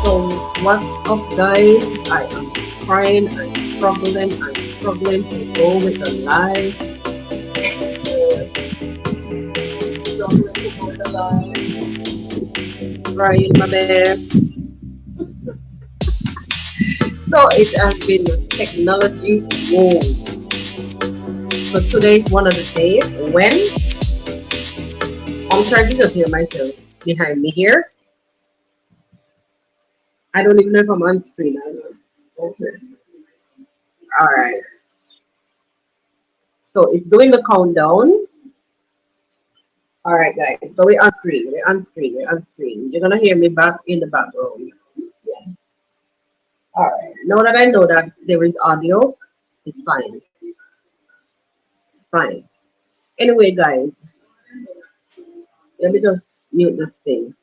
So what's up, guys? I am trying and struggling to go with the live. Struggling to go with the live. Trying my best. So it has been technology woes. So today is one of the days when I'm trying to just hear myself behind me here. I don't even know if I'm on screen. I don't know. Okay. All right. So it's doing the countdown. All right, guys. So we're on screen. We're on screen. We're on screen. You're gonna hear me back in the background. Yeah. All right. Now that I know that there is audio, it's fine. It's fine. Anyway, guys, let me just mute this thing.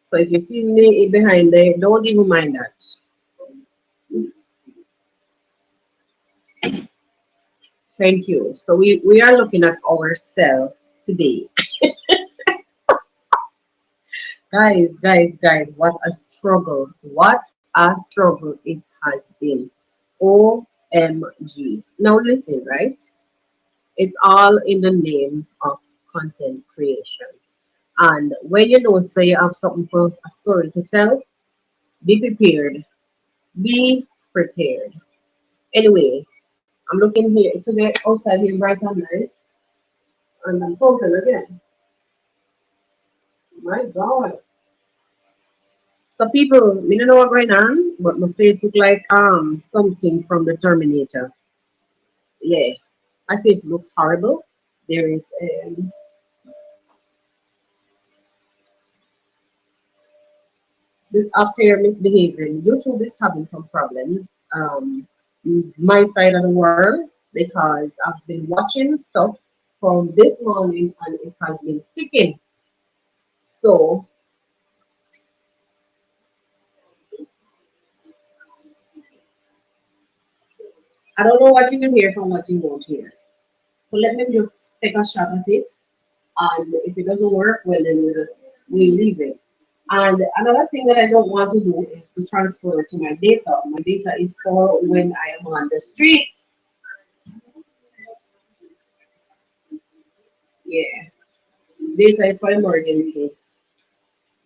So if you see me behind there, don't even mind that. Thank you. So we are looking at ourselves today. Guys, what a struggle. What a struggle it has been. OMG. Now listen, right? It's all in the name of content creation. And when you know say you have something for a story to tell, be prepared. Be prepared. Anyway, I'm looking here to get outside here bright and nice. And I'm frozen again. My God. So people, me don't know what's going on, but my face look like something from the Terminator. Yeah, my face looks horrible. There is this up here misbehaving. YouTube is having some problems. My side of the world because I've been watching stuff from this morning and it has been sticking. So I don't know what you can hear from what you won't hear. So let me just take a shot at it. And if it doesn't work, well then we leave it. And another thing that I don't want to do is to transfer to my data. My data is for when I am on the street. Yeah, data is for emergency.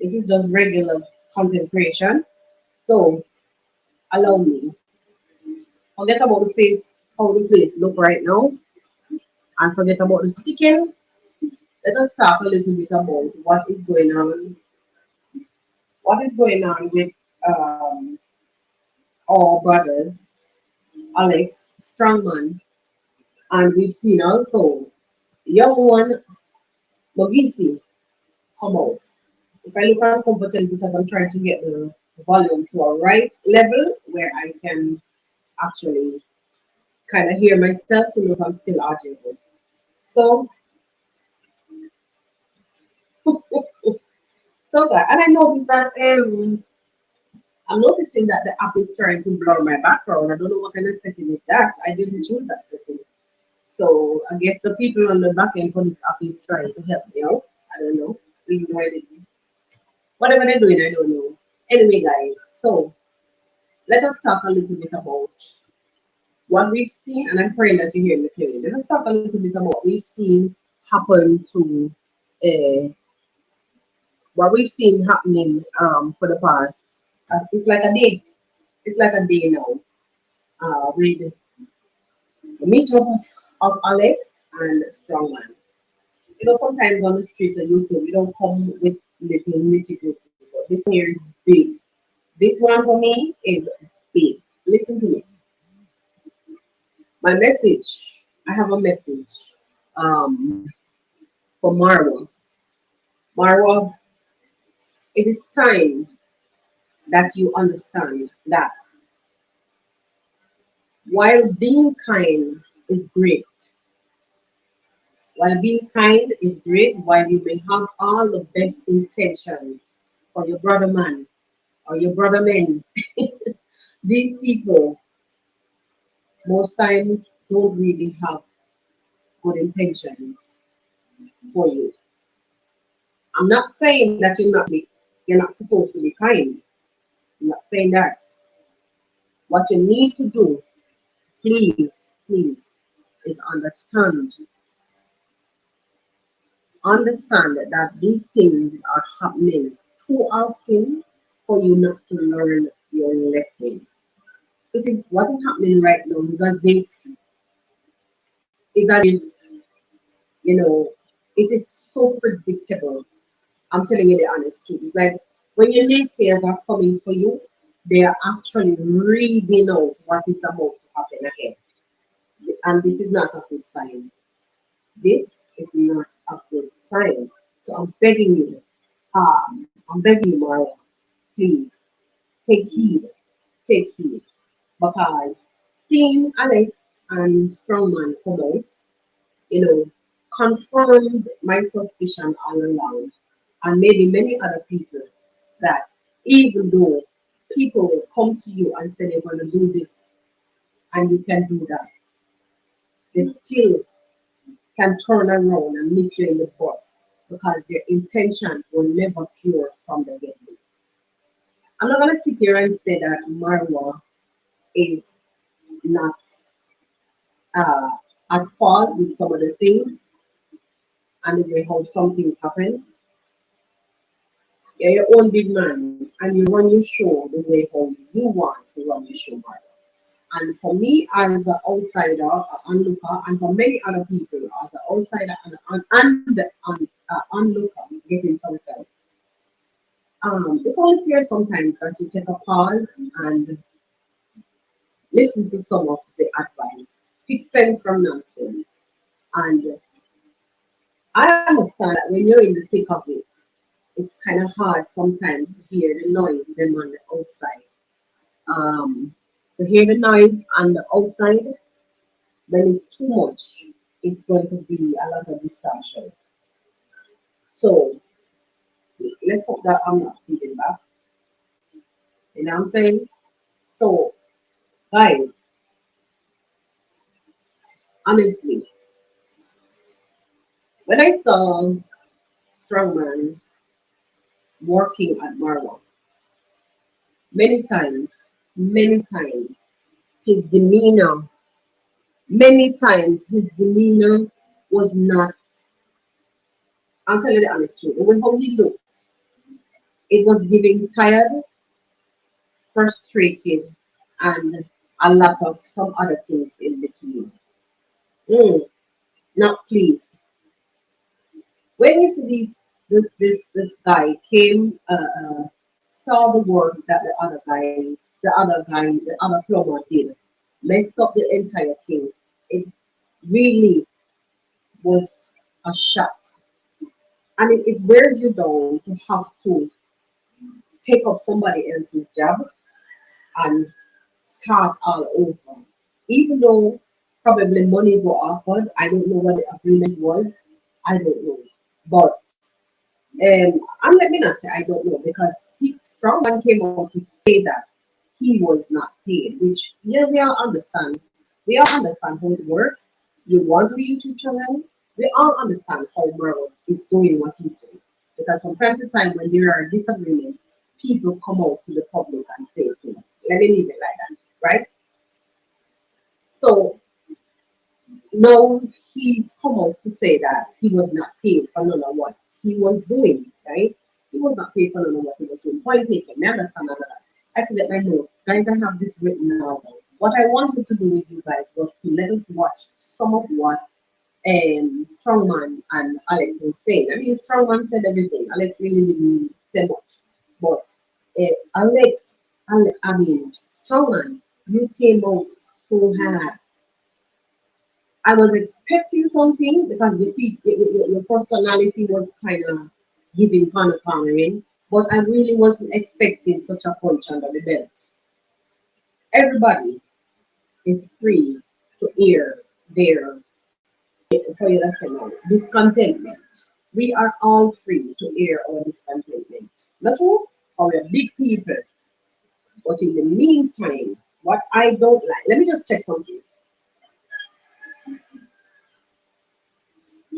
This is just regular content creation. So allow me. Forget about the face, how the face look right now, and forget about the sticking. Let us talk a little bit about what is going on with our brothers, Alex, Strongman, and we've seen also young one, Mogisi, come out. If I look uncomfortable because I'm trying to get the volume to a right level where I can actually kind of hear myself to know if I'm still audible. So, so that, and I noticed that I'm noticing that the app is trying to blur my background. I don't know what kind of setting is that. I didn't choose that setting. So I guess the people on the back end for this app is trying to help me out. I don't know. Even though I didn't. Whatever they're doing, I don't know. Anyway, guys, so let us talk a little bit about what we've seen, and I'm praying that you hear me clearly. Let us talk a little bit about what we've seen happen to uh, what we've seen happening for the past. It's like a day. It's like a day now. With the meetup of Alex and Strongman. You know, sometimes on the streets of YouTube, we don't come with little nitty gritty, but this one here is big. This one for me is big. Listen to me. My message, I have a message um, for Marwa. Marwa, it is time that you understand that while being kind is great, while being kind is great, while you may have all the best intentions for your brother man or your brother men, these people most times don't really have good intentions for you. I'm not saying that you're not weak. You're not supposed to be kind. I'm not saying that. What you need to do, please, please, is understand that these things are happening too often for you not to learn your lesson. It is what is happening right now is as if you know it is so predictable. I'm telling you the honest truth. It's like when your naysayers are coming for you, they are actually reading out what is about to happen ahead. And this is not a good sign. This is not a good sign. So I'm begging you, Maria, please take heed, take heed. Because seeing Alex and Strongman come out, you know, confirmed my suspicion all along, and maybe many other people, that even though people will come to you and say they're going to do this and you can do that, they still can turn around and nip you in the butt because their intention will never pure from the get-go. I'm not going to sit here and say that Marwa is not uh, at fault with some of the things and the way how some things happen. You're your own big man and you run your show the way how you want to run your show, Marwa. And for me as an outsider, an onlooker, and for many other people as an outsider and onlooker getting sometimes, it's only fair sometimes that you take a pause and listen to some of the advice, pick sense from nonsense. And I understand that when you're in the thick of it, it's kind of hard sometimes to hear the noise them on the outside. Um, to hear the noise on the outside, when it's too much, it's going to be a lot of distortion. So let's hope that I'm not feeding back. You know what I'm saying? So, guys, honestly, when I saw Strongman working at Marwa, many times, his demeanor, many times his demeanor was not, I'll tell you the honest truth, the way how he looked, it was giving tired, frustrated, and a lot of some other things in between. Mm, not pleased. When you see this guy came, saw the work that the other plumber did, messed up the entire thing. It really was a shock, and it wears you down to have to take up somebody else's job and start all over. Even though probably monies were offered, I don't know what the agreement was. I don't know, but and let me not say I don't know because Strongman came out to say that he was not paid, which yeah, we all understand. We all understand how it works. You want the YouTube channel. We all understand how Merle is doing what he's doing. Because from time to time when there are disagreements, people come out to the public and say things. Let me leave it like that, right? So now he's come out to say that he was not paid for none of what he was doing, right? He was not paid for none of what he was doing. Point taken, I understand none of that. I have to get my notes. Guys, I have this written now. What I wanted to do with you guys was to let us watch some of what Strongman and Alex was saying. I mean, Strongman said everything. Alex really didn't say much. But I mean, Strongman, you came out so hard. I was expecting something because your personality was kind of giving kind of cornering, but I really wasn't expecting such a punch under the belt. Everybody is free to air their for you to say now, discontentment. We are all free to air our discontentment. Not true? Or we're big people. But in the meantime, what I don't like, let me just check something.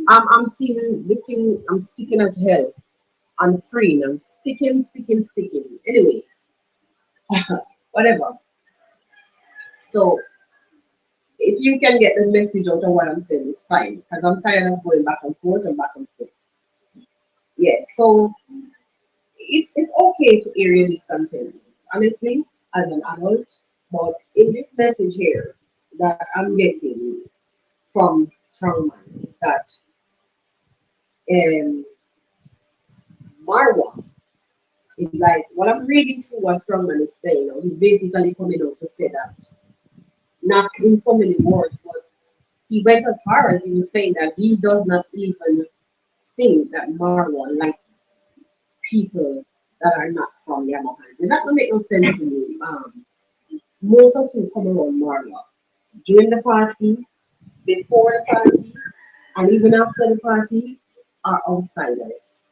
I'm seeing this thing, I'm sticking as hell. on screen and sticking. Anyways, whatever. So if you can get the message out of what I'm saying, it's fine. Because I'm tired of going back and forth and back and forth. Yeah. So it's okay to air your discontent, honestly, as an adult. But in this message here that I'm getting from Strongman is that um, marwa is like what I'm reading through what Strongman is saying. He's basically coming out to say that, not in so many words, but he went as far as he was saying that he does not even think that Marwa likes people that are not from Yamaha. And that don't make no sense to me. Most of them come around Marwa during the party, before the party, and even after the party are outsiders.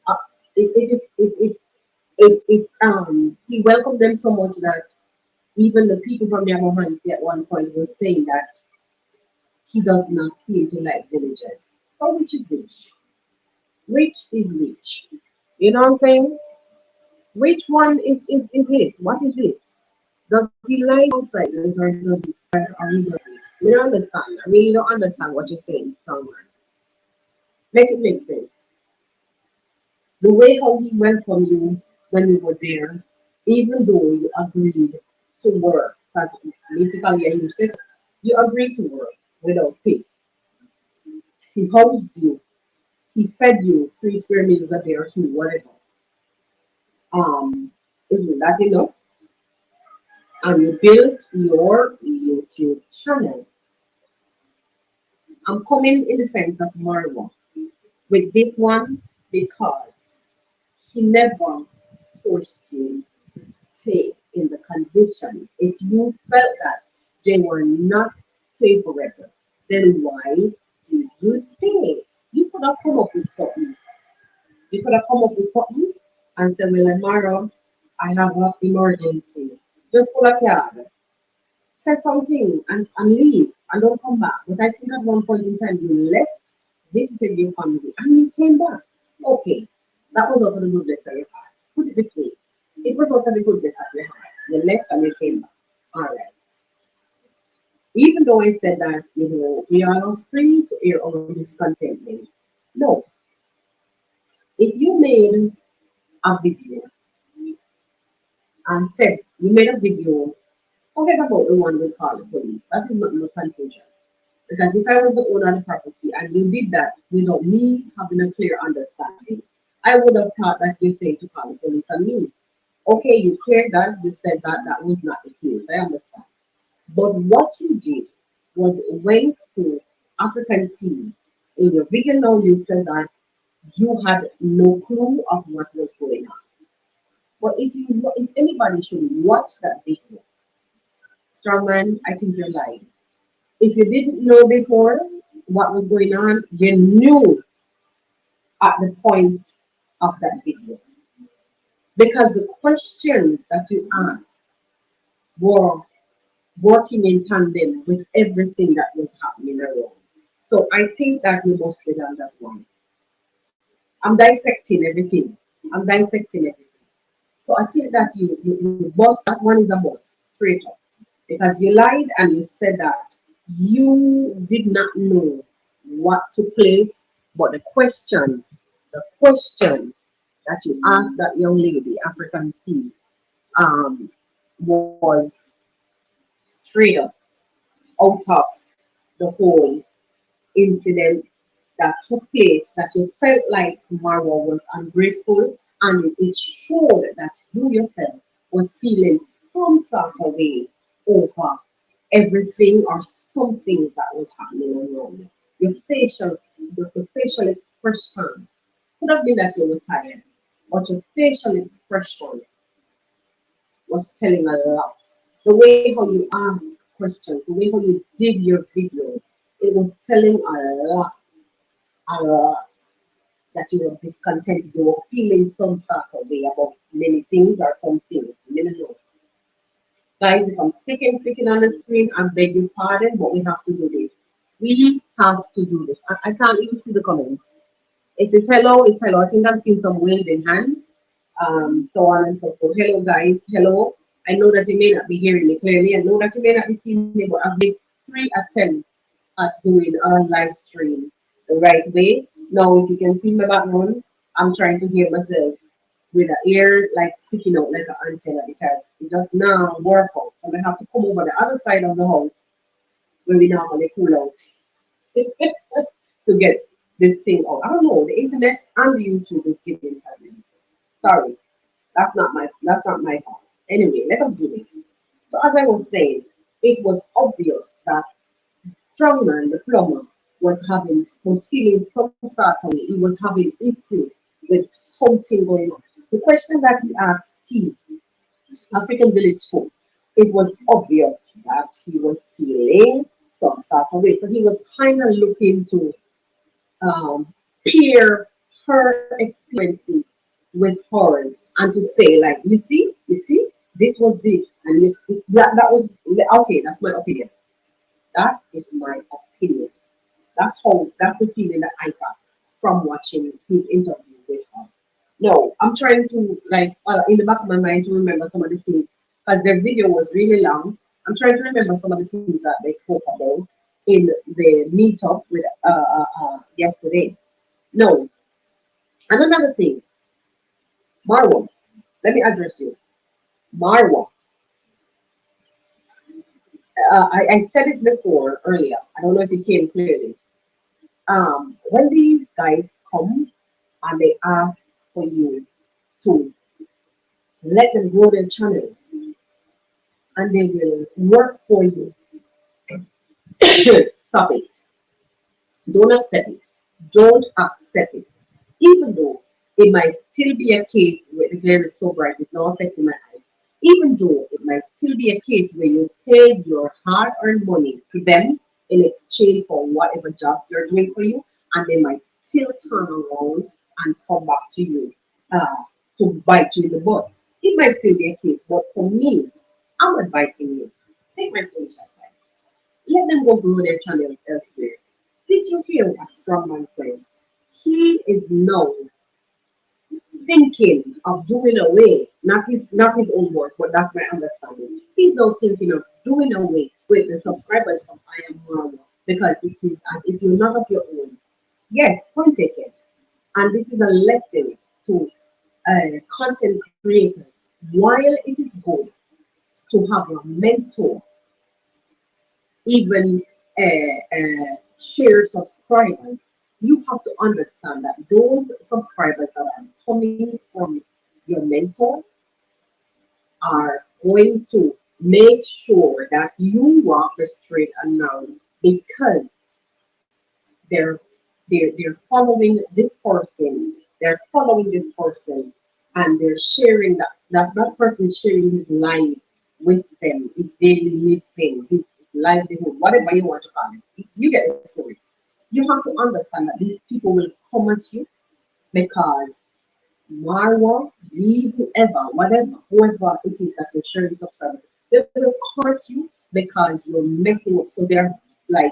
Uh, it is he welcomed them so much that even the people from Yamaha at one point was saying that he does not seem to like villagers. So which is which? Which is which? You know what I'm saying? Which one is it? What is it? Does he like outsiders or does he or he doesn't? You don't understand. I really don't understand what you're saying, someone. Make it make sense. The way how he welcomed you when you were there, even though you agreed to work, because basically you said you agreed to work without pay. He housed you, he fed you 3 square meters a day or two, whatever. Um, isn't that enough? And you built your YouTube channel. I'm coming in defense of Marwa with this one because he never forced you to stay in the condition. If you felt that they were not favorable, then why did you stay? You could have come up with something. You could have come up with something and said, well, Mara, I have an emergency. Just pull a card, say something and leave and don't come back. But I think at one point in time you left, visited your family, and you came back. Okay, that was out of the goodness of your heart. Put it this way. It was out of the goodness of your heart. You left and you came back. All right. Even though I said that, we are not free to air our discontentment. No. If you made a video and said you made a video, forget about the one we call the police. That is not no confusion. Because if I was the owner of the property and you did that without me having a clear understanding, I would have thought that you said to call the police on me. Okay, you cleared that, you said that that was not the case. I understand. But what you did was went to African team. In your video now, you said that you had no clue of what was going on. But if anybody should watch that video, Strongman, I think you're lying. If you didn't know before what was going on, you knew at the point of that video. Because the questions that you asked were working in tandem with everything that was happening around. So I think that we must get on that one. I'm dissecting everything. I'm dissecting everything. So I think that you bust, that one is a bust, straight up. Because you lied and you said that you did not know what took place, but the questions that you asked that young lady, African tea, was straight up out of the whole incident that took place, that you felt like Marwa was ungrateful, and it showed that you yourself was feeling some sort of way over everything or some things that was happening around you. The facial expression could have been that you were tired, but your facial expression was telling a lot. The way how you asked questions, the way how you did your videos, it was telling a lot that you were discontented, you were feeling some sort of way about many things or some things. You know. Guys, if I'm speaking on the screen, I beg your pardon, but we have to do this. We have to do this. I can't even see the comments. If it's hello, it's hello. I think I've seen some waving hands, so on and so forth. Hello, guys. Hello. I know that you may not be hearing me clearly. I know that you may not be seeing me, but I've made 3 attempts at doing a live stream the right way. Now, if you can see my background, I'm trying to hear myself with the ear like sticking out like an antenna because it just now work out. So I have to come over the other side of the house where we normally pull out to get this thing out. I don't know. The internet and the YouTube is giving problems. Sorry, that's not my fault. Anyway, let us do this. So as I was saying, it was obvious that Strongman, the plumber, was feeling some sort of way. He was having issues with something going on. The question that he asked T, African village folk, it was obvious that he was feeling some sort of way. So he was kind of looking to peer her experiences with hers and to say, like, you see, this was this, and that was okay. That's my opinion. That is my opinion. That's the feeling that I got from watching his interview with her. No, I'm trying to like in the back of my mind to remember some of the things because their video was really long. I'm trying to remember some of the things that they spoke about in the meetup with yesterday. No, and another thing, Marwa. Let me address you, Marwa. I said it before earlier. I don't know if it came clearly. When these guys come and they ask for you to let them grow their channel and they will work for you, stop it. Don't accept it. Don't accept it. Even though it might still be a case where the glare is so bright, it's not affecting my eyes. Even though it might still be a case where you paid your hard earned money to them in exchange for whatever jobs they're doing for you, and they might still turn around and come back to you uh, to bite you in the butt. It might still be a case, but for me, I'm advising you take my foolish advice. Let them go grow their channels elsewhere. Did you hear what Strongman says? He is now thinking of doing away, not his own words, but that's my understanding. He's now thinking of doing away with the subscribers from I Am Marwa because it is, and if you're not of your own, yes, point taken. And this is a lesson to content creators. While it is good to have a mentor, even share subscribers, you have to understand that those subscribers that are coming from your mentor are going to make sure that you walk the straight and narrow because they're they're following this person, they're following this person, and they're sharing that person is sharing his life with them, his daily living, his livelihood, whatever you want to call it. You get the story. You have to understand that these people will come at you because Marwa, Dee, whoever it is that you're sharing subscribers, they will come at you because you're messing up. So they're like,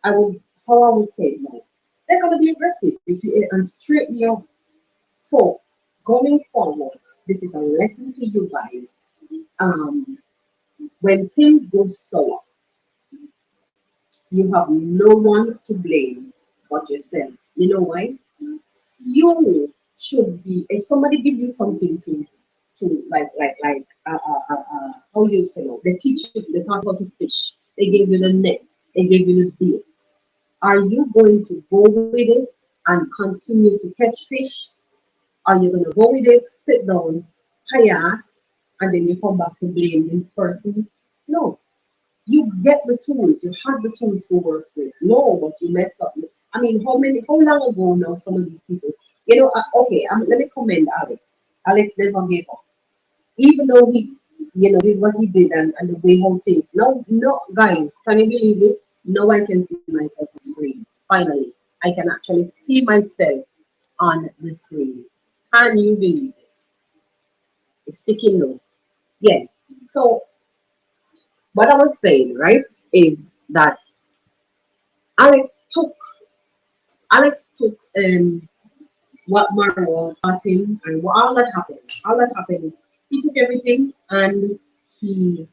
how I would say it now, they're gonna be aggressive if you and straighten you up. So going forward, this is a lesson to you guys. Um, when things go sour, you have no one to blame but yourself. You know why? You should be if somebody give you something to how you say no, they teach you they taught how to fish, they gave you the net, they gave you the bait. Are you going to go with it and continue to catch fish? Are you going to go with it, sit down, high ass, and then you come back to blame this person? No, you get the tools, you have the tools to work with. No, but you messed up. I mean, how long ago now, some of these people, okay, let me commend Alex. Alex never gave up. Even though he, did what he did and the way how things. No, no, guys, can you believe this? Now I can see myself on screen. Finally, I can actually see myself on the screen. Can you believe this? It's sticking low. Yeah. So what I was saying, right, is that Alex took Alex took what Marwa taught him and what all that happened. All that happened. He took everything and he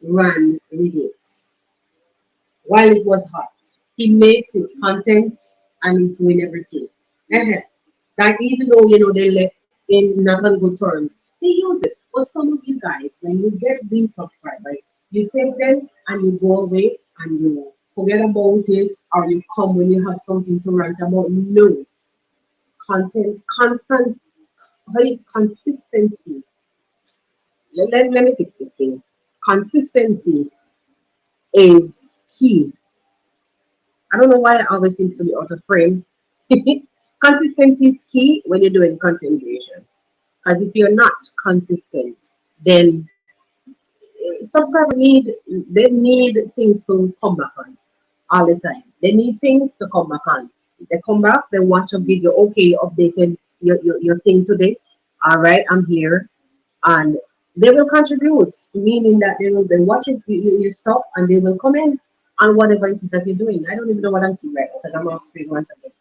ran with it while it was hot. He makes his content and he's doing everything. Ehen. That even though they left in not on good terms, they use it. But some of you guys, when you get these subscribers, you take them and you go away and you forget about it, or you come when you have something to rant about. No, content, constant, very consistency. Let me fix this thing. Consistency is key. I don't know why I always seem to be out of frame. Consistency is key when you're doing content creation. Because if you're not consistent, then subscribers need things to come back on all the time. They need things to come back on. If they come back, they watch a video. Okay, updated your thing today. All right, I'm here, and they will contribute, meaning that they will then watch your stuff and they will comment on whatever it is that you're doing. I don't even know what I'm seeing right now because I'm off screen once again.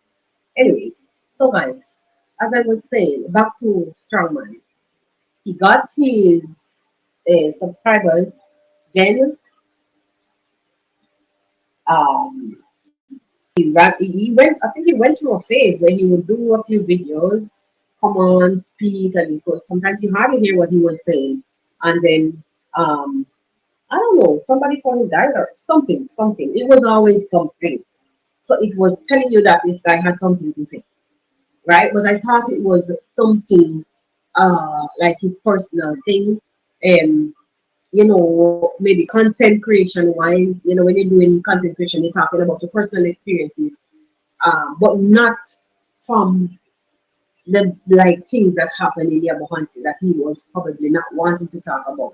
Anyways, so guys, as I was saying, back to Strongman. He got his subscribers. Then um, he went. I think he went through a phase where he would do a few videos, come on, speak, and because sometimes you hardly hear what he was saying, and then I don't know, somebody phone him died or something, something. It was always something. So it was telling you that this guy had something to say, right? But I thought it was something like his personal thing. Um, maybe content creation wise, when you're doing content creation, you're talking about your personal experiences, but not from the like things that happened in Nyabohanse that he was probably not wanting to talk about.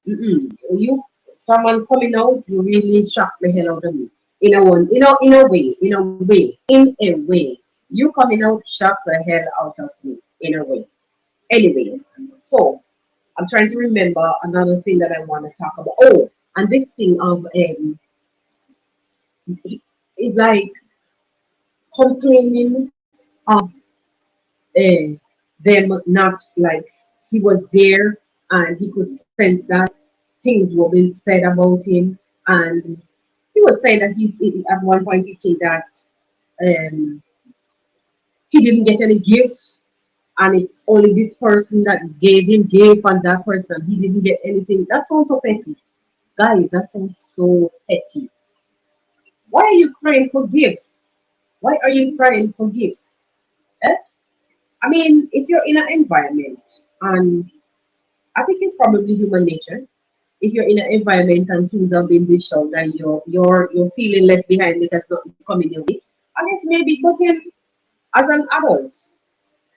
You, someone coming out, you really shocked the hell out of me. In a way, you coming out shocked the hell out of me in a way. Anyway, so I'm trying to remember another thing that I want to talk about. Oh, and this thing of is like complaining of uh, them not like he was there and he could sense that things were being said about him, and he was saying that at one point he think that um, he didn't get any gifts and it's only this person that gave him gift and that person he didn't get anything. That sounds so petty. Guys, that sounds so petty. Why are you crying for gifts? Why are you crying for gifts? Eh? I mean, if you're in an environment, and I think it's probably human nature, if you're in an environment and things are being dished out and you're feeling left behind because nothing coming your way, I guess maybe, but then as an adult,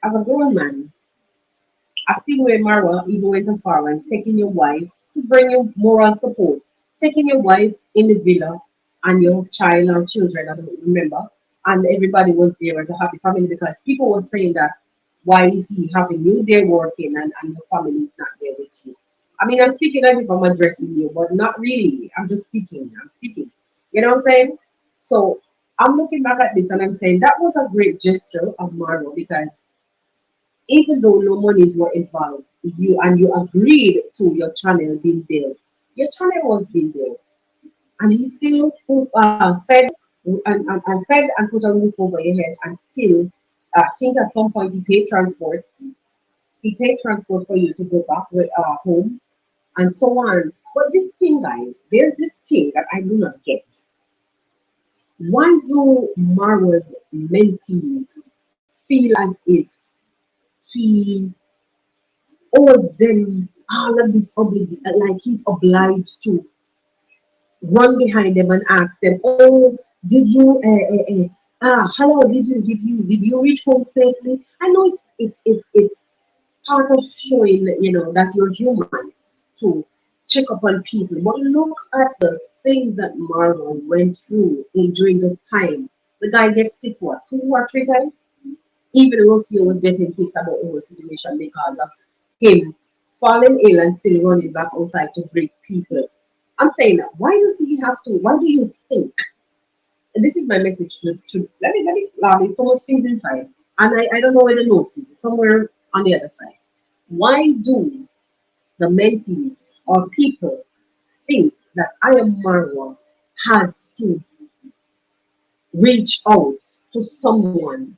as a grown man, I've seen where Marwa even went as far as taking your wife to bring you moral support, taking your wife in the villa and your child or children, I don't remember, and everybody was there as a happy family because people were saying that why is he having you there working and your family is not there with you? I mean, I'm speaking as if I'm addressing you, but not really. I'm just speaking. I'm speaking. You know what I'm saying? So I'm looking back at this and I'm saying that was a great gesture of Marwa because even though no monies were involved, you agreed to your channel being built. Your channel was being built, and he still fed and fed and put a roof over your head, and still, I think at some point he paid transport. He paid transport for you to go back with home, and so on. But this thing, guys, there's this thing that I do not get. Why do Marwa's mentees feel as if he owes them all of this like he's obliged to run behind them and ask them, "Oh, did you? Hello, did you reach home safely?" I know it's part of showing that you're human to check up on people, but look at the things that Marvel went through during the time. The guy gets sick what 2 or 3 times. Even Rocio was getting pissed about the whole situation because of him falling ill and still running back outside to greet people. I'm saying, why does he have to? Why do you think? And this is my message to let me there's so much things inside. And I don't know where the notes is, somewhere on the other side. Why do the mentees or people think that I am Marwa has to reach out to someone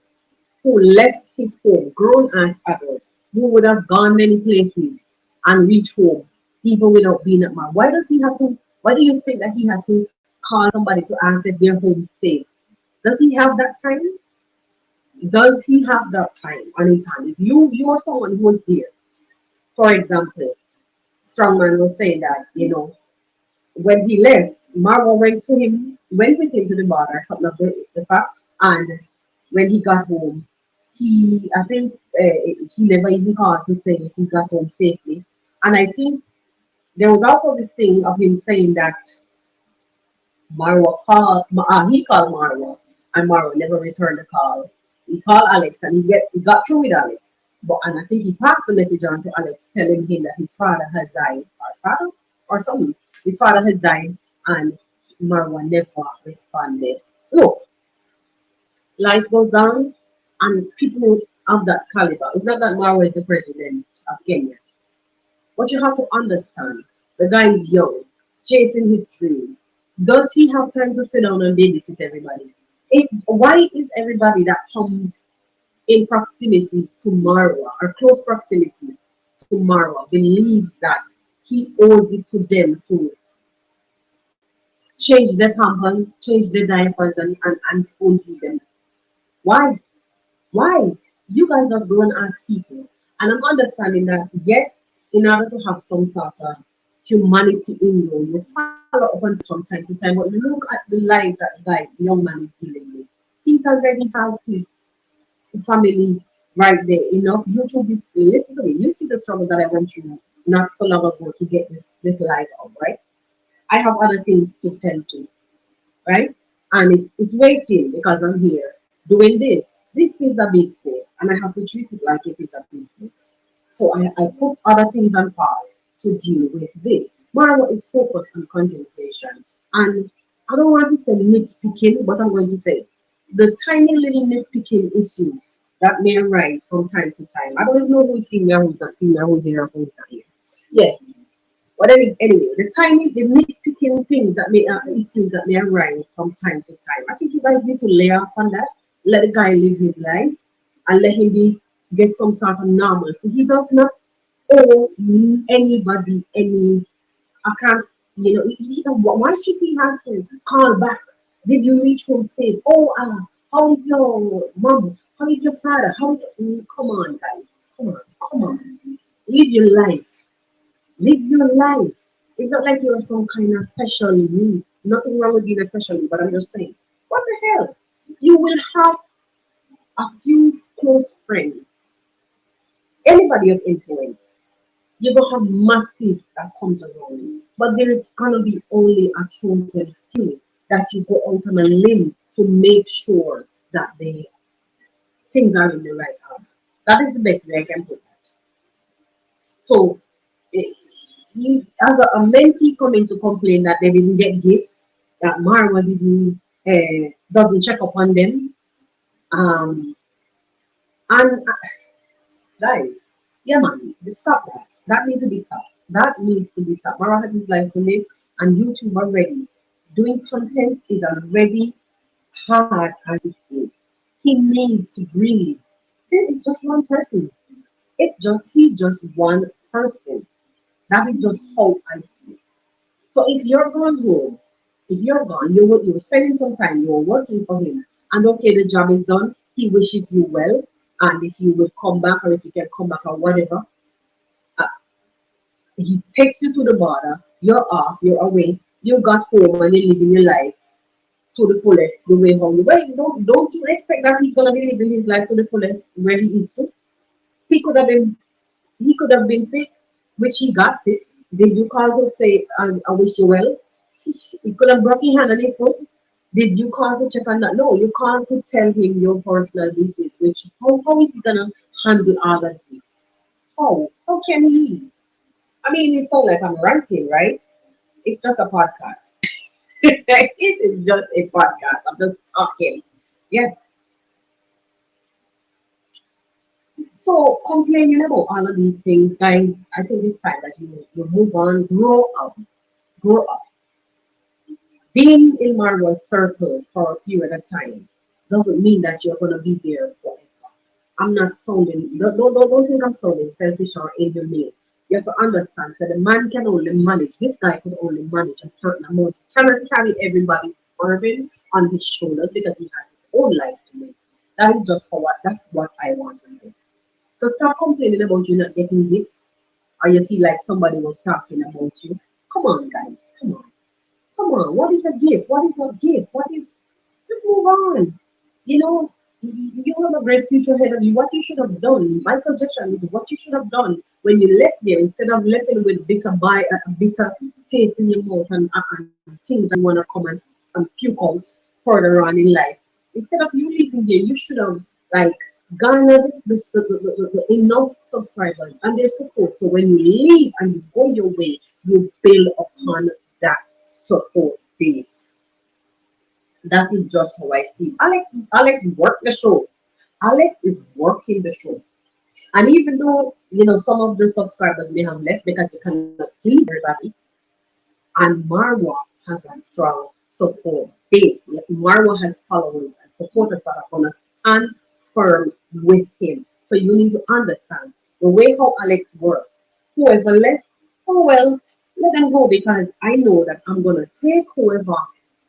who left his home, grown as adults, who would have gone many places and reached home even without being at Marwa? Why does he have to? Why do you think that he has to call somebody to ask if their home is safe? Does he have that time? Does he have that time on his hand? If you are someone who was there, for example, Strongman was saying that, when he left, Marwa went with him to the bar or something of the fact. And when he got home, I think he never even called to say if he got home safely. And I think there was also this thing of him saying that he called Marwa, and Marwa never returned the call. He called Alex, and he got through with Alex. And I think he passed the message on to Alex, telling him that his father has died, or father, or something. His father has died, and Marwa never responded. Look, life goes on, and people of that caliber. It's not that Marwa is the president of Kenya, but you have to understand the guy is young, chasing his dreams. Does he have time to sit down and babysit everybody? Why is everybody that comes in proximity to Marwa or close proximity to Marwa believes that he owes it to them to change their pampers, change their diapers, and spoon feed them? Why? Why? You guys are grown as people. And I'm understanding that, yes, in order to have some sort of humanity in you, you follow up on this from time to time, but look at the life that guy, the young man is dealing with. He's already has his family right there. Enough. YouTube is, listen to me. You see the struggle that I went through not so long ago to get this life up, right? I have other things to tend to, right? And it's waiting because I'm here doing this. This is a business, and I have to treat it like it is a business. So I put other things on pause to deal with this. Marwa is focused on contemplation. And I don't want to say nitpicking, but I'm going to say the tiny little nitpicking issues that may arise from time to time. I don't even know who's senior, who's not senior, who's here, who's not here. Yeah. But anyway, the nitpicking things that may issues that may arise from time to time. I think you guys need to lay off on that. Let the guy live his life and let him get some sort of normalcy. He does not owe anybody any. I can't, why should he have to call back? Did you reach home safe? Oh, how is your mom? How is your father? Come on, guys. Come on, come on. Live your life. Live your life. It's not like you're some kind of special need. Nothing wrong with being a special need, but I'm just saying, what the hell? You will have a few close friends, anybody of influence. You're gonna have masses that comes around you. But there is gonna be only a chosen few that you go out on a limb to make sure that the things are in the right order. That is the best way I can put that. So eh, as a mentee coming to complain that they didn't get gifts, that Marwa didn't doesn't check up on them, um, and guys, yeah, man, stop that. That needs to be stopped. That needs to be stopped. Mara has his life to live, and YouTube already. Doing content is already hard as it is. He needs to breathe. There is just one person. He's just one person. That is just how I see it. So if you're going home, if you're gone, you're spending some time, you're working for him, and okay, the job is done. He wishes you well, and if you will come back, or if you can come back, or whatever, uh, he takes you to the border. You're off, you're away. You got home and you're living your life to the fullest, the way home. Wait, don't you expect that he's gonna be living his life to the fullest where he is to? He could have been he could have been sick, which he got sick. Did you call to say, I wish you well? He could have broken your hand and your foot. Did you call to check on that? No, you called to tell him your personal business, which how is he gonna handle all of this? How? How can he? I mean, it sounds like I'm ranting, right? It's just a podcast. It is just a podcast. I'm just talking. Yeah. So complaining about all of these things, guys, I think it's time that you move on, grow up. Being in Marwa's circle for a period of time doesn't mean that you're gonna be there forever. I'm not sounding don't think I'm sounding selfish or inhumane. You have to understand that the man can only manage this guy could only manage a certain amount. He cannot carry everybody's burden on his shoulders because he has his own life to live. That is just for what that's what I want to say. So stop complaining about you not getting gifts or you feel like somebody was talking about you. Come on, guys. Come on. Come on. What is a gift? What is a gift? What is just move on. You know, you have a great future ahead of you. What you should have done, my suggestion is what you should have done when you left there, instead of leaving with bitter taste in your mouth and things that you want to come and puke out further on in life. Instead of you leaving there, you should have like garnered the enough subscribers and their support. So when you leave and you go your way, you build upon that support base. That is just how I see. Alex worked the show. Alex is working the show. And even though some of the subscribers may have left because you cannot please everybody, and Marwa has a strong support base. Like Marwa has followers and supporters that are gonna stand firm with him. So you need to understand the way how Alex works. Whoever left, oh well, let them go because I know that I'm gonna take whoever.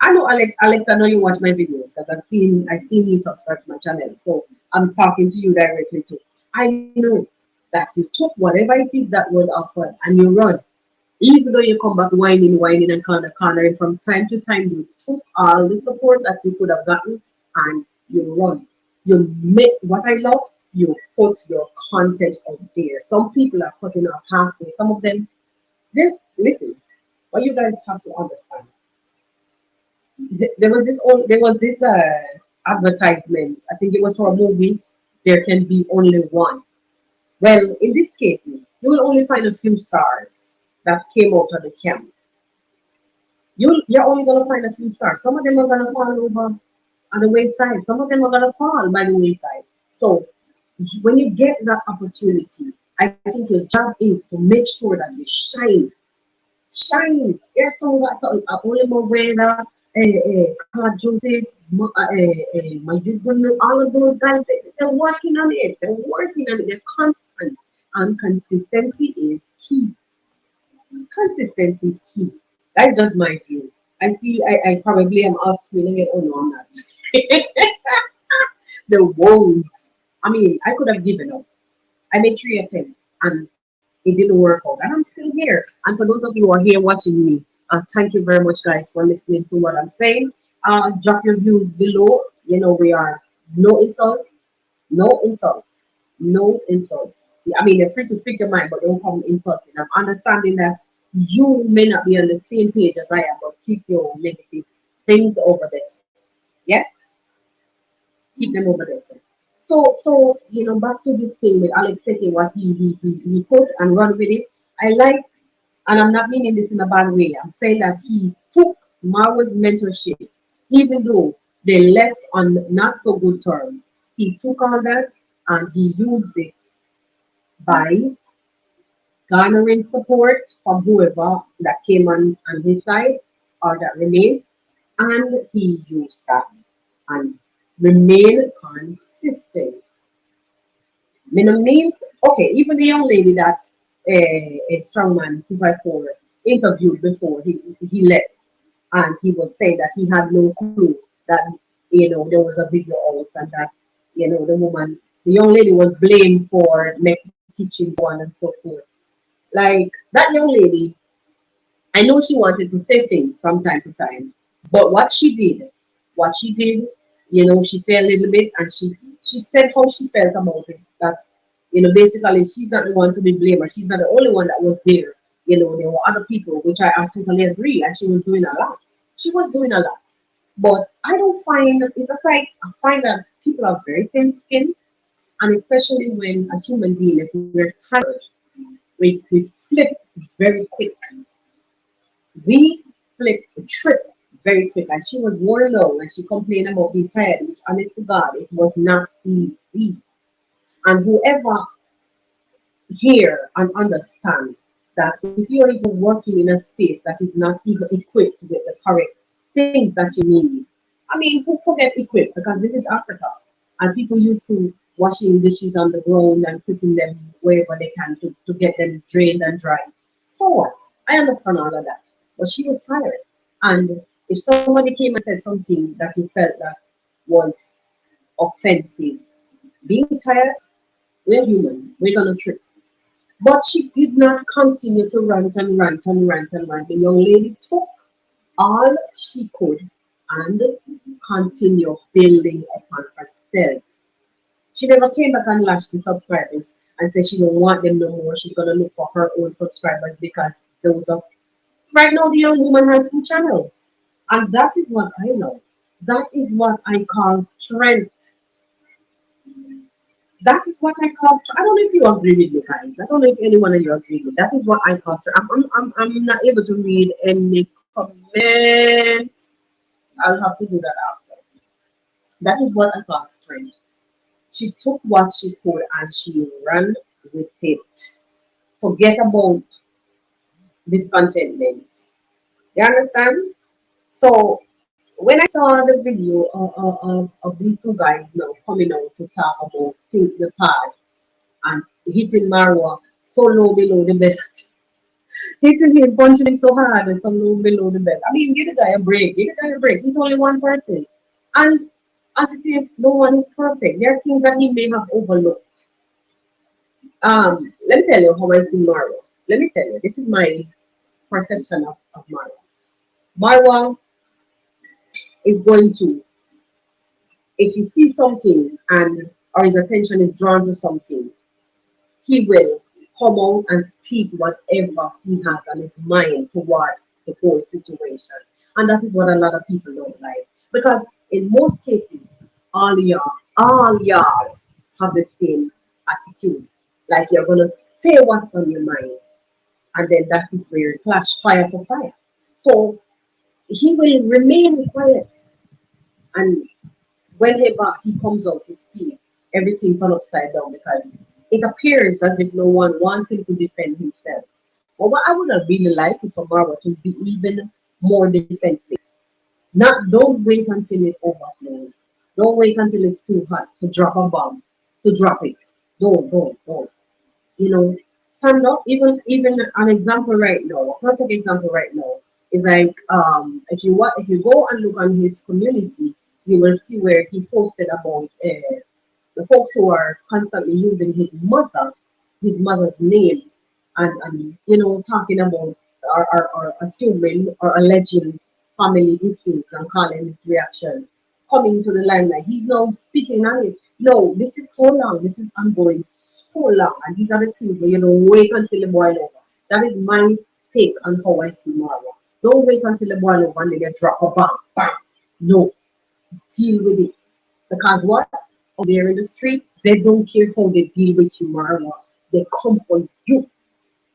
I know Alex, I know you watch my videos because I've seen you subscribe to my channel. So I'm talking to you directly too. I know that you took whatever it is that was offered and you run. Even though you come back whining and cornering from time to time, you took all the support that you could have gotten and you run. You make what I love, you put your content out there. Some people are cutting off halfway. Some of them, they listen. What you guys have to understand. There was this advertisement. I think it was for a movie. There can be only one. Well, in this case, you will only find a few stars that came out of the camp. You're only gonna find a few stars. Some of them are gonna fall over on the wayside. Some of them are gonna fall by the wayside. So when you get that opportunity, I think your job is to make sure that you shine. There's some that some only Cabrera, Joseph, mayuguno, all of those guys. They're working on it. They're working on it. They're constant, and consistency is key. Consistency is key. That's just my view. I see. I probably am off screening it. Oh no, I'm not. The woes. I mean, I could have given up. I made 3 attempts and it didn't work out. And I'm still here. And for those of you who are here watching me, thank you very much, guys, for listening to what I'm saying. Drop your views below. We are no insults, no insults, no insults. I mean, you're free to speak your mind, but don't come insulting. I'm understanding that you may not be on the same page as I am, but keep your negative things over this. Yeah, keep them over there. So back to this thing with Alex taking what he put and run with it. I like, and I'm not meaning this in a bad way. I'm saying that he took Marwa's mentorship, even though they left on not so good terms. He took all that and he used it by garnering support from whoever that came on his side or that remained, and he used that and remain consistent. Means okay, even the young lady that a strongman 254 interviewed before he left, and he was saying that he had no clue that there was a video out and that the young lady was blamed for messy kitchen, so on and so forth. Like that young lady, I know she wanted to say things from time to time, but what she did, she said a little bit, and she said how she felt about it. That basically she's not the one to be blamed, or she's not the only one that was there. There were other people, which I totally agree, and she was doing a lot. She was doing a lot, but I don't find it's just like I find that people are very thin-skinned, and especially when as human beings, if we're tired, we flip very quick. We trip very quick, and she was worn out and she complained about being tired, which honest to God, it was not easy. And whoever hear and understand that if you're even working in a space that is not even equipped with the correct things that you need. I mean, who forget equipped, because this is Africa and people used to washing dishes on the ground and putting them wherever they can to get them drained and dried. So what? I understand all of that. But she was tired. And if somebody came and said something that you felt that was offensive, being tired, we're human. We're gonna trip. But she did not continue to rant and rant and rant and rant. The young lady took all she could and continued building upon herself. She never came back and lashed the subscribers and said she don't want them no more. She's gonna look for her own subscribers because those are right now the young woman has 2 channels. And that is what I love. That is what I call strength. That is what I call strength. I don't know if you agree with me, guys. I don't know if anyone of you agree with. That is what I call strength. I'm not able to read any comments. I'll have to do that after. That is what I call strength. She took what she could and she ran with it. Forget about discontentment. You understand? So when I saw the video of these 2 guys now coming out to talk about the past and hitting Marwa so low below the belt, hitting him, punching him so hard and so low below the belt. I mean, give the guy a break. Give the guy a break. He's only one person. And as it is, no one is perfect. There are things that he may have overlooked. Let me tell you how I see Marwa. Let me tell you, this is my perception of Marwa. Marwa is going to, if he sees something and or his attention is drawn to something, he will come out and speak whatever he has on his mind towards the whole situation. And that is what a lot of people don't like. Because in most cases, all y'all have the same attitude. Like you're gonna say what's on your mind. And then that is where you clash fire for fire. So he will remain quiet. And whenever he comes out to speak, everything turns upside down because it appears as if no one wants him to defend himself. But what I would have really liked is for Marwa to be even more defensive. Don't wait until it overflows. Don't wait until it's too hot to drop a bomb, to drop it. Don't. You know, stand up. Even an example right now, a perfect example right now is like if you go and look on his community, you will see where he posted about the folks who are constantly using his mother's name, and talking about or assuming or alleging family issues and calling it reaction coming to the limelight. He's now speaking on it. No, this is so long. This is ongoing so long, and these are the things where you don't wait until the boil over. That is my take on how I see Marwa. Don't wait until the boil over and then you drop a bomb. Bam. No, deal with it. Because what? Out there in the street, they don't care how they deal with you, Marwa. They come for you.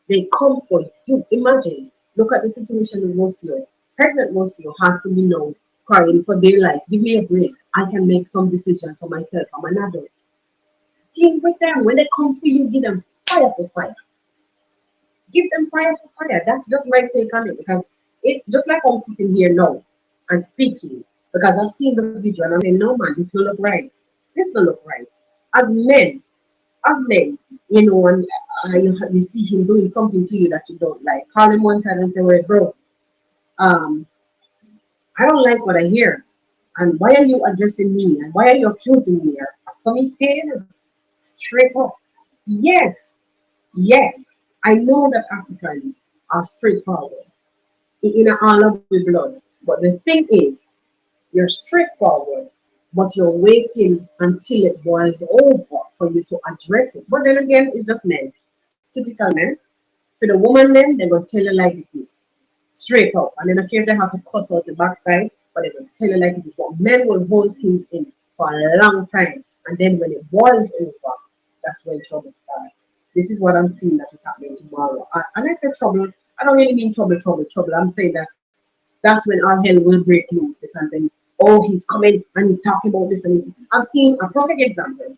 They come for you. Imagine, look at the situation with Rocio. Pregnant Rocio has to be known crying for their life. Give me a break. I can make some decisions for myself. I'm an adult. Deal with them. When they come for you, give them fire for fire. Give them fire for fire. That's just my take on it. Because it just like I'm sitting here now and speaking, because I've seen the video and I'm saying, no man, this don't look right. This don't look right. As men, and you see him doing something to you that you don't like. Call him one time and say, well, bro, I don't like what I hear. And why are you addressing me? And why are you accusing me? Are some scared? Straight up. Yes, yes. I know that Africans are straightforward in all of the blood. But the thing is, you're straightforward, but you're waiting until it boils over for you to address it. But then again, it's just men. Typical men. For the woman, then they're going to tell you like it is. Straight up. And then okay, they have to cuss out the backside, but they're going to tell you like it is. But men will hold things in for a long time. And then when it boils over, that's when trouble starts. This is what I'm seeing that is happening tomorrow. And I say trouble, I don't really mean trouble. I'm saying that that's when our hell will break loose because then, oh, he's coming and he's talking about this and this. I've seen a perfect example.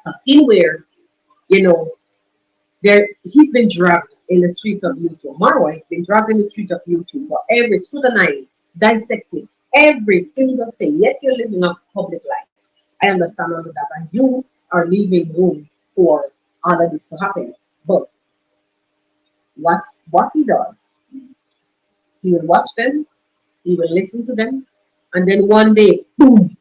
I've seen where, you know, there he's been dragged in the streets of YouTube. Marwa has been dragged in the streets of YouTube for every scrutinized, dissecting every single thing. Yes, you're living a public life. I understand all of that, and you are leaving room for all of this to happen. But what he does, he will watch them, he will listen to them, and then one day, boom,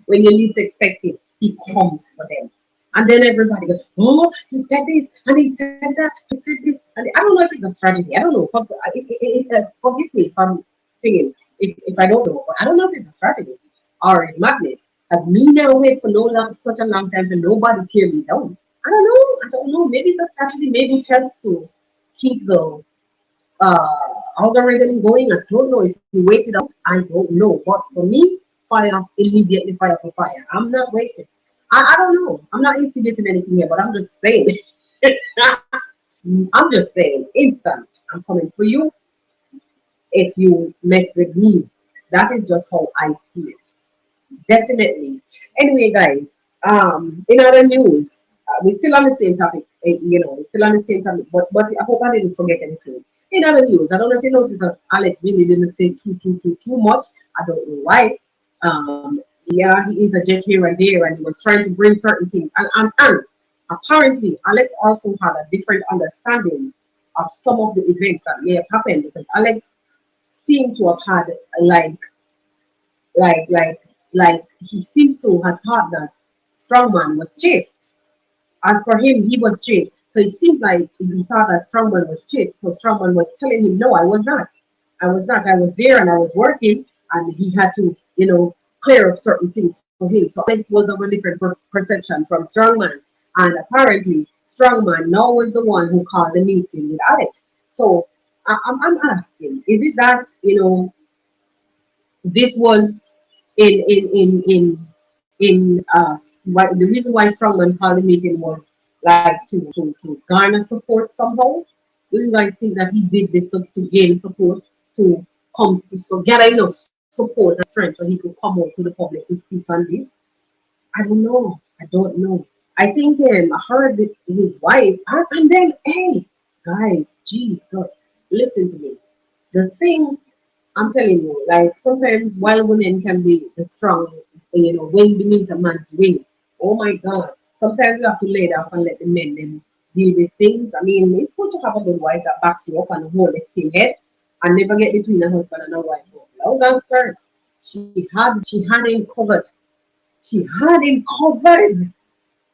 when you least expect it, he comes for them. And then everybody goes, oh, he said this, and he said that, he said this. And I don't know if it's a strategy. I don't know. Forgive me if I'm thinking, if I don't know. But I don't know if it's a strategy or it's madness. Has me now wait for such a long time for nobody tear me down? I don't know. I don't know. Maybe it's a strategy. Maybe it helps to keep the uh, algorithm going. I don't know if you wait it out. I don't know. But for me, fire immediately, fire for fire. I'm not waiting. I don't know. I'm not instigating anything here, but I'm just saying. I'm just saying, instant. I'm coming for you if you mess with me. That is just how I see it. Definitely. Anyway, guys, in other news, we're still on the same topic. We're still on the same topic. But I hope I didn't forget anything. In other news, I don't know if you noticed that Alex really didn't say too much. I don't know why. Yeah, he interjected here and there, and he was trying to bring certain things. And apparently, Alex also had a different understanding of some of the events that may have happened because Alex seemed to have had like like he seems to have thought that Strongman was chased. As for him, he was chased. So it seemed like he thought that Strongman was chased. So Strongman was telling him, no, I was not. I was not. I was there and I was working, and he had to, clear up certain things for him. So Alex was of a different perception from Strongman. And apparently, Strongman now was the one who called the meeting with Alex. So I'm asking, is it that, this was in why the reason why Strongman called the meeting was like to garner support somehow. Do you guys think that he did this to gain support to come to gather enough support and strength so he could come out to the public to speak on this? I don't know. I don't know. I think I heard that his wife and then hey guys, Jesus, listen to me. The thing I'm telling you, like sometimes while women can be the strong, wing beneath a man's wing. Oh my God. Sometimes you have to lay down and let the men then deal with things. I mean, it's good to have a good wife that backs you up and hold the same head and never get between a husband and a wife. Blouse and skirts. She had him covered. She had him covered.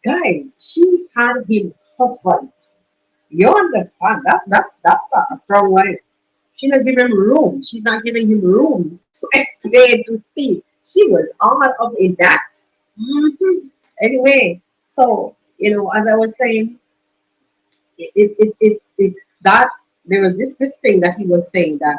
Guys, she had him covered. You understand? That's a strong wife. She's not giving him room. She's not giving him room to explain, to speak. She was all up in that. Anyway, so as I was saying, it's that there was this thing that he was saying that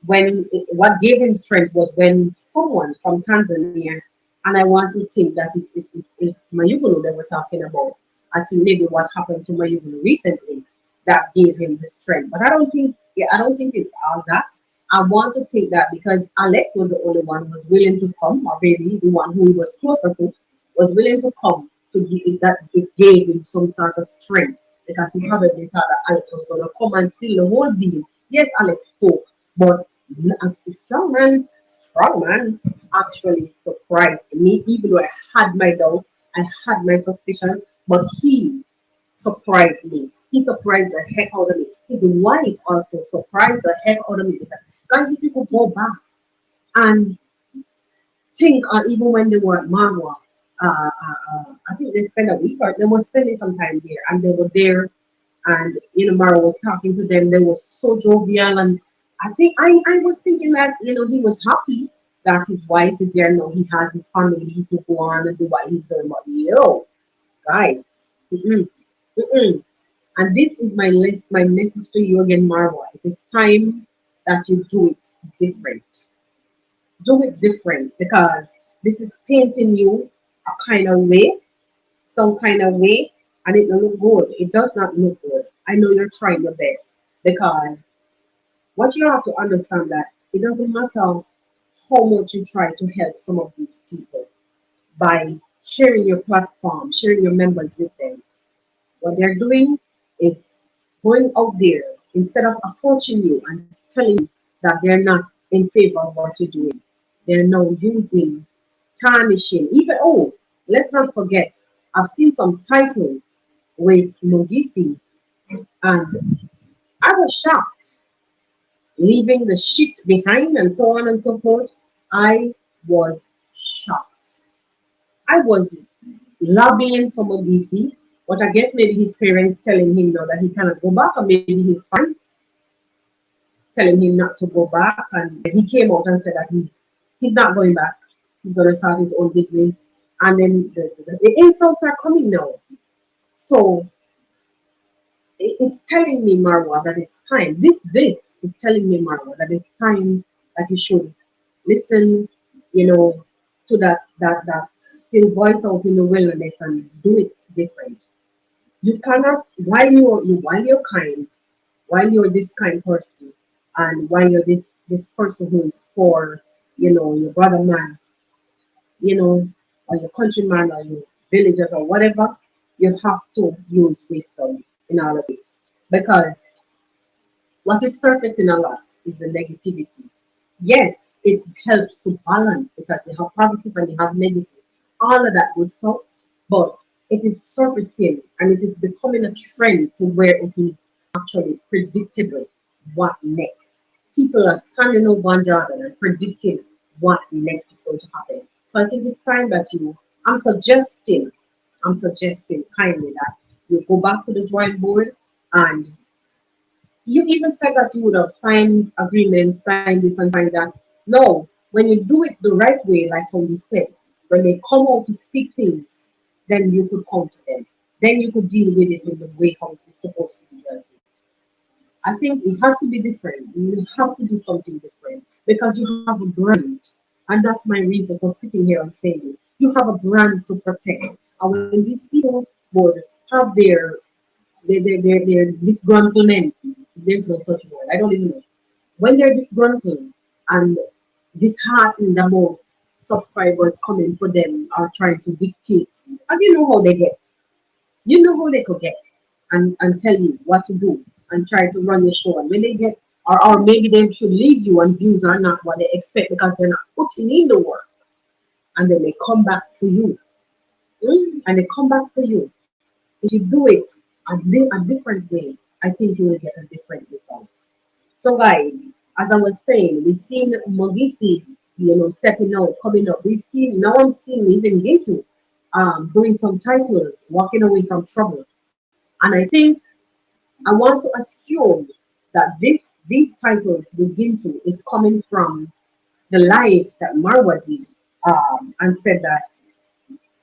what gave him strength was when someone from Tanzania, and I want to think that it's Mayuguno that we're talking about. I think maybe what happened to Mayuguno recently that gave him the strength. But I don't think it's all that. I want to think that because Alex was the only one who was willing to come, or maybe the one who he was closer to, was willing to come to give that it gave him some sort of strength because he probably thought that Alex was going to come and steal the whole deal. Yes, Alex spoke, but strong man actually surprised me, even though I had my doubts, I had my suspicions, but he surprised me. He surprised the heck out of me. His wife also surprised the heck out of me because guys, if you could go back and think, even when they were at marwa, I think they spent a week or they were spending some time there, and they were there, and Mara was talking to them. They were so jovial, and I think I was thinking that he was happy that his wife is there now. He has his family. He could go on and do what he's doing. But guys, mm-mm, mm-mm. And this is my message to you again, Marwa. It is time that you do it different. Do it different because this is painting you a kind of way, some kind of way, and it don't look good. It does not look good. I know you're trying your best because what you have to understand that it doesn't matter how much you try to help some of these people by sharing your platform, sharing your members with them. What they're doing is going out there instead of approaching you and telling you that they're not in favor of what you're doing. They're now using, tarnishing. Even, oh, let's not forget, I've seen some titles with Mogisi, and I was shocked, leaving the shit behind and so on and so forth. I was shocked. I was lobbying for Mogisi, but I guess maybe his parents telling him now that he cannot go back, or maybe his friends telling him not to go back, and he came out and said that he's not going back. He's gonna start his own business, and then the insults are coming now. So it's telling me, Marwa, that it's time. This is telling me, Marwa, that it's time that you should listen, you know, to that still voice out in the wilderness and do it different. You cannot, while you're kind, while you're this kind person, and while you're this person who is for, your brother man, or your countryman, or your villagers, or whatever, you have to use wisdom in all of this, because what is surfacing a lot is the negativity. Yes, it helps to balance because you have positive and you have negative, all of that good stuff, but it is surfacing and it is becoming a trend to where it is actually predictable what next. People are standing over on Jordan and predicting what next is going to happen. So I think it's time that I'm suggesting, kindly that you go back to the drawing board, and you even said that you would have signed agreements, signed this and signed that. No, when you do it the right way, like how you said, when they come out to speak things, then you could come to them. Then you could deal with it in the way how it's supposed to be dealt with. I think it has to be different. You have to do something different because you have a brand. And that's my reason for sitting here and saying this. You have a brand to protect. And when these people would have their disgruntlement, there's no such word. I don't even know. When they're disgruntled and disheartened about subscribers coming for them or trying to dictate, as you know how they get. You know how they could get and tell you what to do and try to run your show. And when they get, or maybe they should leave you and views are not what they expect because they're not putting in the work. And then they come back for you. And they come back for you. If you do it a different way, I think you will get a different result. So, guys, as I was saying, we've seen Mogisi, stepping out, coming up. We've seen, now I'm seeing even Gitu doing some titles, walking away from trouble. And I think I want to assume that these titles with Gintu is coming from the live that Marwa did, and said that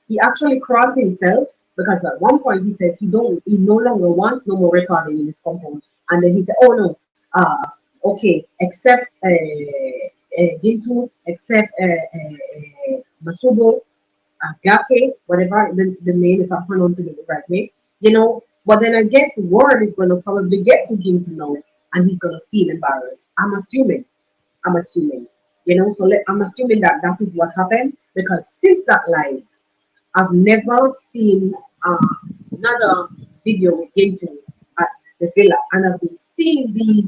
he actually crossed himself because at one point he no longer wants no more recording in his compound, and then he said, oh no, okay, except Gintu, except Masubo, Agape, whatever the name, if I'm pronouncing it the right way, But then I guess word is going to probably get to him to know, and he's going to feel embarrassed. I'm assuming, I'm assuming that that is what happened because since that live, I've never seen another video with Ginton at the villa, and I've been seeing these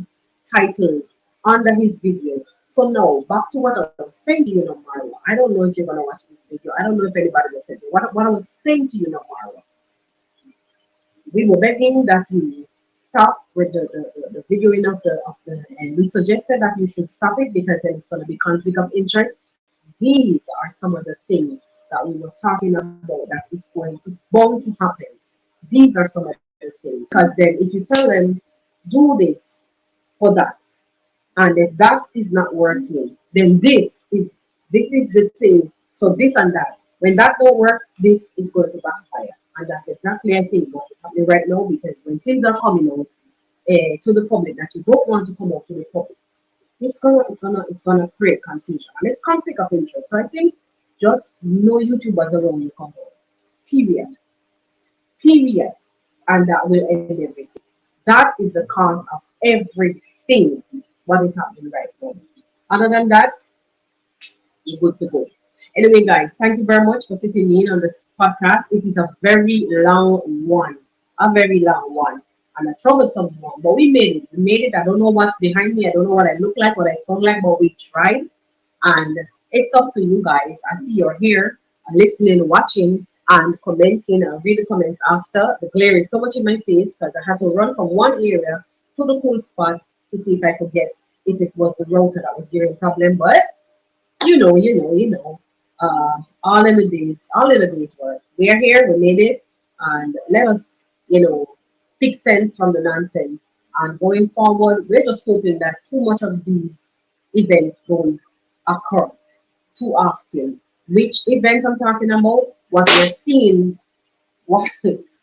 titles under his videos. So now, back to what I was saying to you, Marwa. I don't know if you're gonna watch this video. I don't know if anybody will say what I was saying to you, Marwa. We were begging that you stop with the videoing of the, and we suggested that you should stop it because then it's gonna be conflict of interest. These are some of the things that we were talking about that is bound to happen. These are some of the things. Because then if you tell them, do this for that, and if that is not working, then this is the thing. So this and that. When that don't work, this is going to backfire. And that's exactly I think what is happening right now because when things are coming out to the public that you don't want to come out to the public, it's gonna create confusion and it's conflict of interest. So I think just no YouTubers around your company. Period. Period. And that will end everything. That is the cause of everything what is happening right now. Other than that, you're good to go. Anyway, guys, thank you very much for sitting in on this podcast. It is a very long one, a very long one, and a troublesome one. But we made it. We made it. I don't know what's behind me. I don't know what I look like, what I sound like, but we tried. And it's up to you guys. I see you're here, listening, watching, and commenting. I'll read the comments after. The glare is so much in my face because I had to run from one area to the cool spot to see if I could get if it was the router that was giving problem. But you know. All in a day's work. We are here, we made it, and let us, pick sense from the nonsense. And going forward, we're just hoping that too much of these events don't occur too often. Which events I'm talking about? What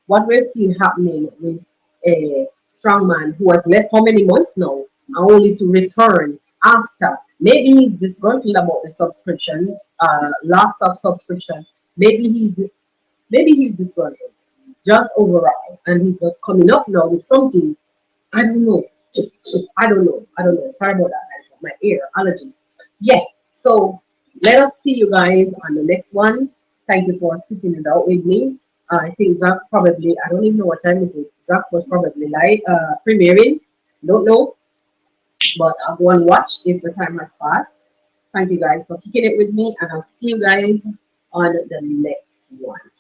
what we're seeing happening with a strongman who has left how many months now, and only to return after. Maybe he's disgruntled about the subscriptions, loss of subscriptions. Maybe he's disgruntled, just overall, and he's just coming up now with something. I don't know. I don't know. Sorry about that, guys. My ear allergies. Yeah. So let us see you guys on the next one. Thank you for sticking it out with me. I think Zach probably, I don't even know what time is it. Zach was probably live, premiering. Don't know, but I'll go and watch if the time has passed. Thank you guys for kicking it with me, and I'll see you guys on the next one.